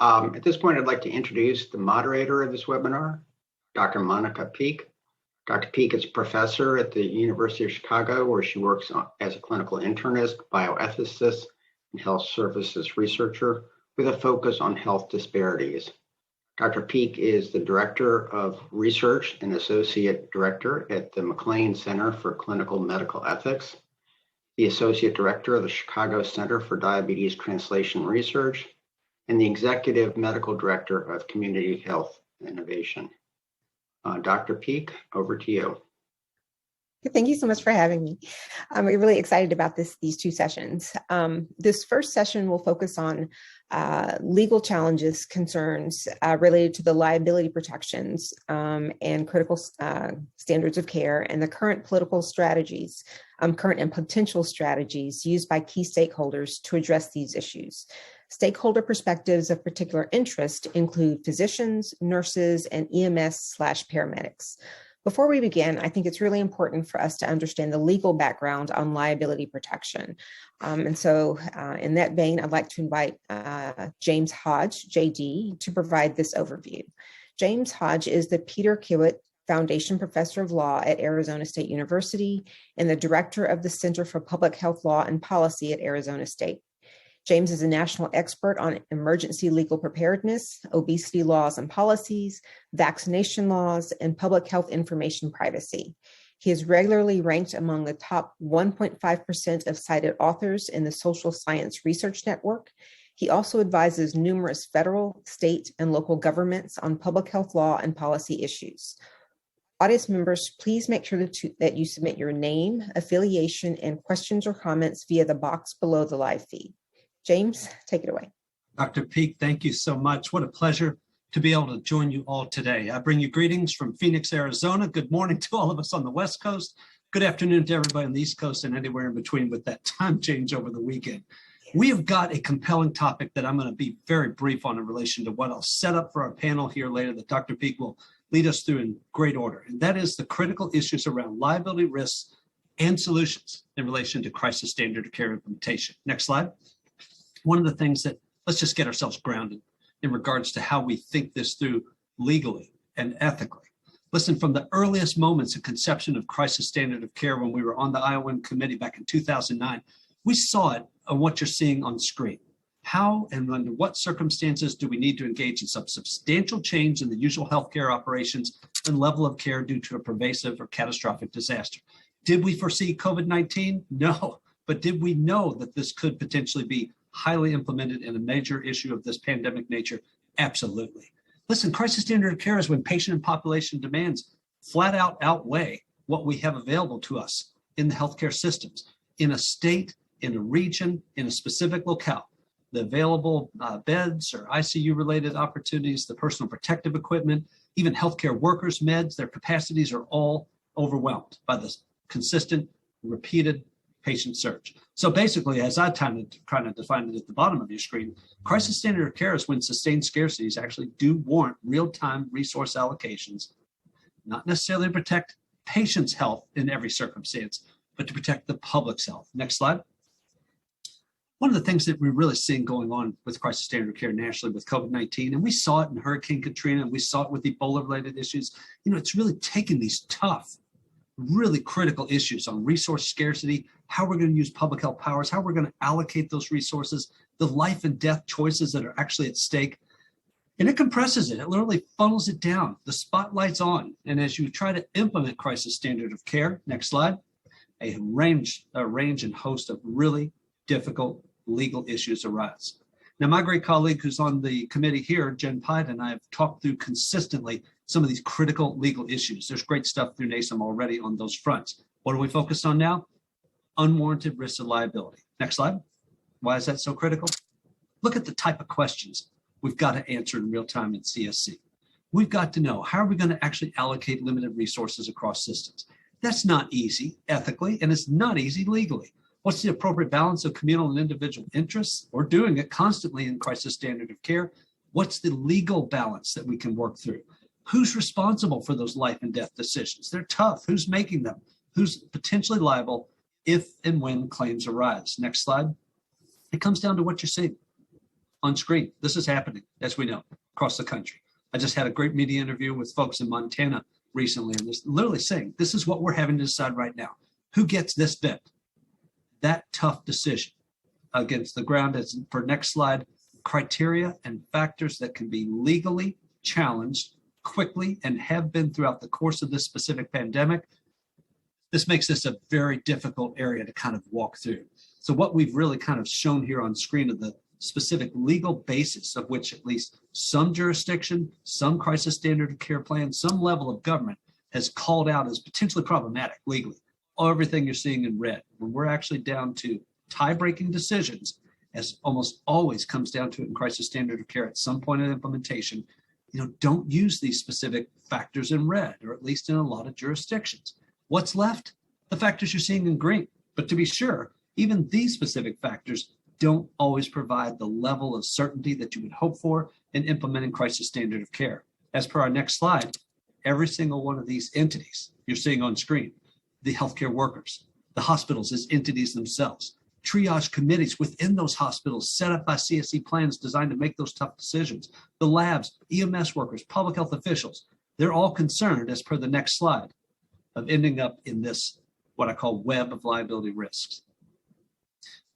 At this point, I'd like to introduce the moderator of this webinar, Dr. Monica Peak. Dr. Peak is a professor at the University of Chicago, where she works as a clinical internist, bioethicist, and health services researcher with a focus on health disparities. Dr. Peak is the Director of Research and Associate Director at the McLean Center for Clinical Medical Ethics, the Associate Director of the Chicago Center for Diabetes Translation Research, and the Executive Medical Director of Community Health Innovation. Dr. Peak, over to you. Thank you so much for having me. I'm really excited about these two sessions. This first session will focus on legal challenges, concerns related to the liability protections and critical standards of care and the current political strategies, current and potential strategies used by key stakeholders to address these issues. Stakeholder perspectives of particular interest include physicians, nurses, and EMS/paramedics. Before we begin, I think it's really important for us to understand the legal background on liability protection. In that vein, I'd like to invite James Hodge, JD, to provide this overview. James Hodge is the Peter Kiewit Foundation Professor of Law at Arizona State University and the Director of the Center for Public Health Law and Policy at Arizona State. James is a national expert on emergency legal preparedness, obesity laws and policies, vaccination laws, and public health information privacy. He is regularly ranked among the top 1.5% of cited authors in the Social Science Research Network. He also advises numerous federal, state, and local governments on public health law and policy issues. Audience members, please make sure that you submit your name, affiliation, and questions or comments via the box below the live feed. James, take it away. Dr. Peak, thank you so much. What a pleasure to be able to join you all today. I bring you greetings from Phoenix, Arizona. Good morning to all of us on the West Coast. Good afternoon to everybody on the East Coast and anywhere in between with that time change over the weekend. We have got a compelling topic that I'm going to be very brief on in relation to what I'll set up for our panel here later that Dr. Peak will lead us through in great order. And that is the critical issues around liability risks and solutions in relation to crisis standard of care implementation. Next slide. One of the things that, let's just get ourselves grounded in regards to how we think this through legally and ethically. Listen, from the earliest moments of conception of crisis standard of care when we were on the Iowa committee back in 2009, we saw it on what you're seeing on screen. How and under what circumstances do we need to engage in some substantial change in the usual healthcare operations and level of care due to a pervasive or catastrophic disaster? Did we foresee COVID-19? No, but did we know that this could potentially be highly implemented in a major issue of this pandemic nature? Absolutely. Listen, crisis standard of care is when patient and population demands flat out outweigh what we have available to us in the healthcare systems, in a state, in a region, in a specific locale. The available beds or ICU related opportunities, the personal protective equipment, even healthcare workers' meds, their capacities are all overwhelmed by this consistent, repeated patient surge. So basically, as I kind of defined it at the bottom of your screen, crisis standard of care is when sustained scarcities actually do warrant real-time resource allocations, not necessarily to protect patients' health in every circumstance, but to protect the public's health. Next slide. One of the things that we're really seeing going on with crisis standard of care nationally with COVID-19, and we saw it in Hurricane Katrina, and we saw it with Ebola-related issues, it's really taken these tough, really critical issues on resource scarcity, how we're going to use public health powers, how we're going to allocate those resources, the life and death choices that are actually at stake. And it compresses it. It literally funnels it down. The spotlight's on. And as you try to implement crisis standard of care, next slide, a range and host of really difficult legal issues arise. Now, my great colleague who's on the committee here, Jen Pide, and I have talked through consistently some of these critical legal issues. There's great stuff through NASM already on those fronts. What are we focused on now? Unwarranted risks of liability. Next slide. Why is that so critical? Look at the type of questions we've got to answer in real time in CSC. We've got to know, how are we going to actually allocate limited resources across systems? That's not easy ethically, and it's not easy legally. What's the appropriate balance of communal and individual interests? We're doing it constantly in crisis standard of care. What's the legal balance that we can work through? Who's responsible for those life and death decisions? They're tough. Who's making them? Who's potentially liable if and when claims arise? Next slide. It comes down to what you're seeing. on screen. This is happening, as we know, across the country. I just had a great media interview with folks in Montana recently, and they're literally saying, this is what we're having to decide right now. Who gets this bit? That tough decision against the ground. As for next slide, criteria and factors that can be legally challenged quickly and have been throughout the course of this specific pandemic. This makes this a very difficult area to kind of walk through. So what we've really kind of shown here on screen are the specific legal basis of which at least some jurisdiction, some crisis standard of care plan, some level of government has called out as potentially problematic legally. Everything you're seeing in red, when we're actually down to tie-breaking decisions, as almost always comes down to it in crisis standard of care at some point in implementation, don't use these specific factors in red, or at least in a lot of jurisdictions. What's left? The factors you're seeing in green. But to be sure, even these specific factors don't always provide the level of certainty that you would hope for in implementing crisis standard of care. As per our next slide, every single one of these entities you're seeing on screen, the healthcare workers, the hospitals as entities themselves, triage committees within those hospitals set up by CSC plans designed to make those tough decisions, the labs, EMS workers, public health officials, they're all concerned, as per the next slide, of ending up in this, what I call web of liability risks.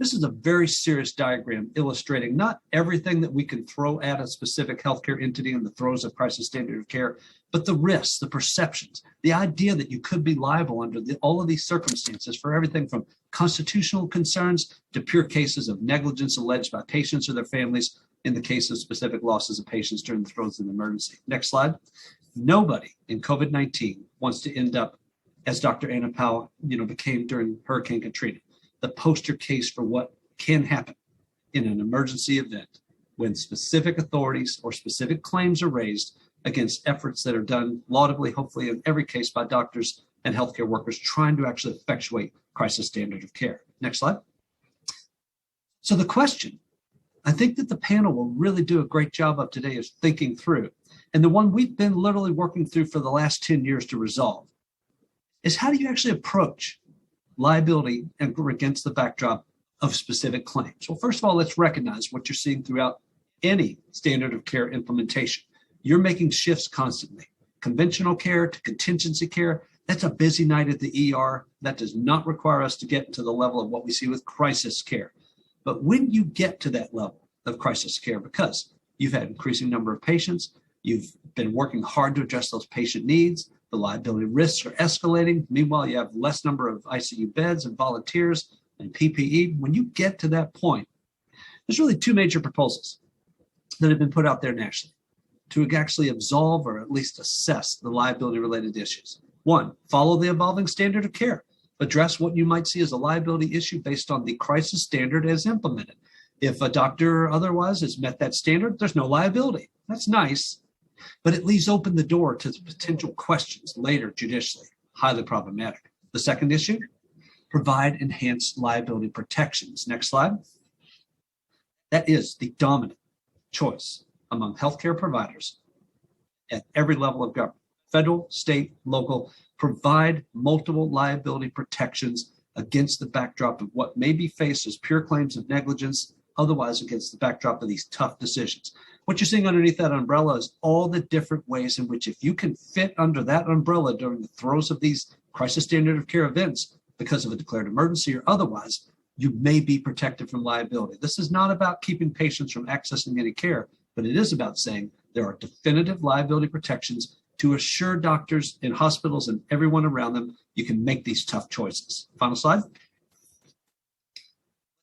This is a very serious diagram illustrating not everything that we can throw at a specific healthcare entity in the throes of crisis standard of care, but the risks, the perceptions, the idea that you could be liable under all of these circumstances for everything from constitutional concerns to pure cases of negligence alleged by patients or their families in the case of specific losses of patients during the throes of an emergency. Next slide. Nobody in COVID-19 wants to end up as Dr. Anna Powell, became during Hurricane Katrina, the poster case for what can happen in an emergency event when specific authorities or specific claims are raised against efforts that are done laudably, hopefully in every case, by doctors and healthcare workers trying to actually effectuate crisis standard of care. Next slide. So the question, I think that the panel will really do a great job of today is thinking through, and the one we've been literally working through for the last 10 years to resolve, is how do you actually approach liability against the backdrop of specific claims? Well, first of all, let's recognize what you're seeing throughout any standard of care implementation. You're making shifts constantly. Conventional care to contingency care, that's a busy night at the ER. That does not require us to get to the level of what we see with crisis care. But when you get to that level of crisis care, because you've had an increasing number of patients, you've been working hard to address those patient needs, the liability risks are escalating. Meanwhile, you have less number of ICU beds and volunteers and PPE. When you get to that point, there's really two major proposals that have been put out there nationally to actually absolve or at least assess the liability-related issues. One, follow the evolving standard of care. Address what you might see as a liability issue based on the crisis standard as implemented. If a doctor otherwise has met that standard, there's no liability. That's nice. But it leaves open the door to potential questions later judicially, highly problematic. The second issue, provide enhanced liability protections. Next slide. That is the dominant choice among healthcare providers at every level of government, federal, state, local, provide multiple liability protections against the backdrop of what may be faced as pure claims of negligence, otherwise against the backdrop of these tough decisions. What you're seeing underneath that umbrella is all the different ways in which if you can fit under that umbrella during the throes of these crisis standard of care events because of a declared emergency or otherwise, you may be protected from liability. This is not about keeping patients from accessing any care, but it is about saying there are definitive liability protections to assure doctors in hospitals and everyone around them you can make these tough choices. Final slide.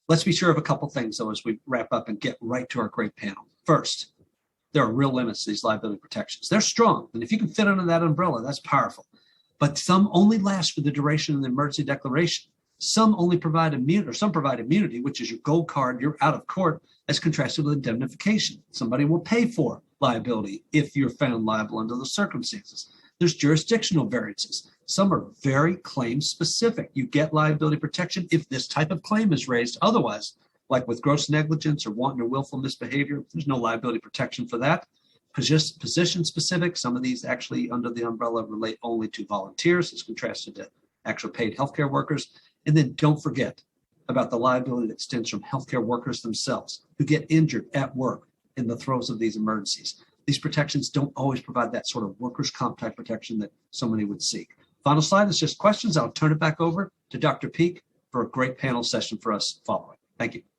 Let's be sure of a couple things, though, as we wrap up and get right to our great panel. First, there are real limits to these liability protections. They're strong, and if you can fit under that umbrella, that's powerful. But some only last for the duration of the emergency declaration. Some only provide immunity, or some provide immunity, which is your gold card, you're out of court, as contrasted with indemnification. Somebody will pay for liability if you're found liable under the circumstances. There's jurisdictional variances. Some are very claim specific. You get liability protection if this type of claim is raised. Otherwise, like with gross negligence or wanton or willful misbehavior, there's no liability protection for that. Position specific, some of these actually under the umbrella relate only to volunteers as contrasted to actual paid healthcare workers. And then don't forget about the liability that stems from healthcare workers themselves who get injured at work in the throes of these emergencies. These protections don't always provide that sort of workers' comp type protection that so many would seek. Final slide is just questions. I'll turn it back over to Dr. Peak for a great panel session for us following. Thank you.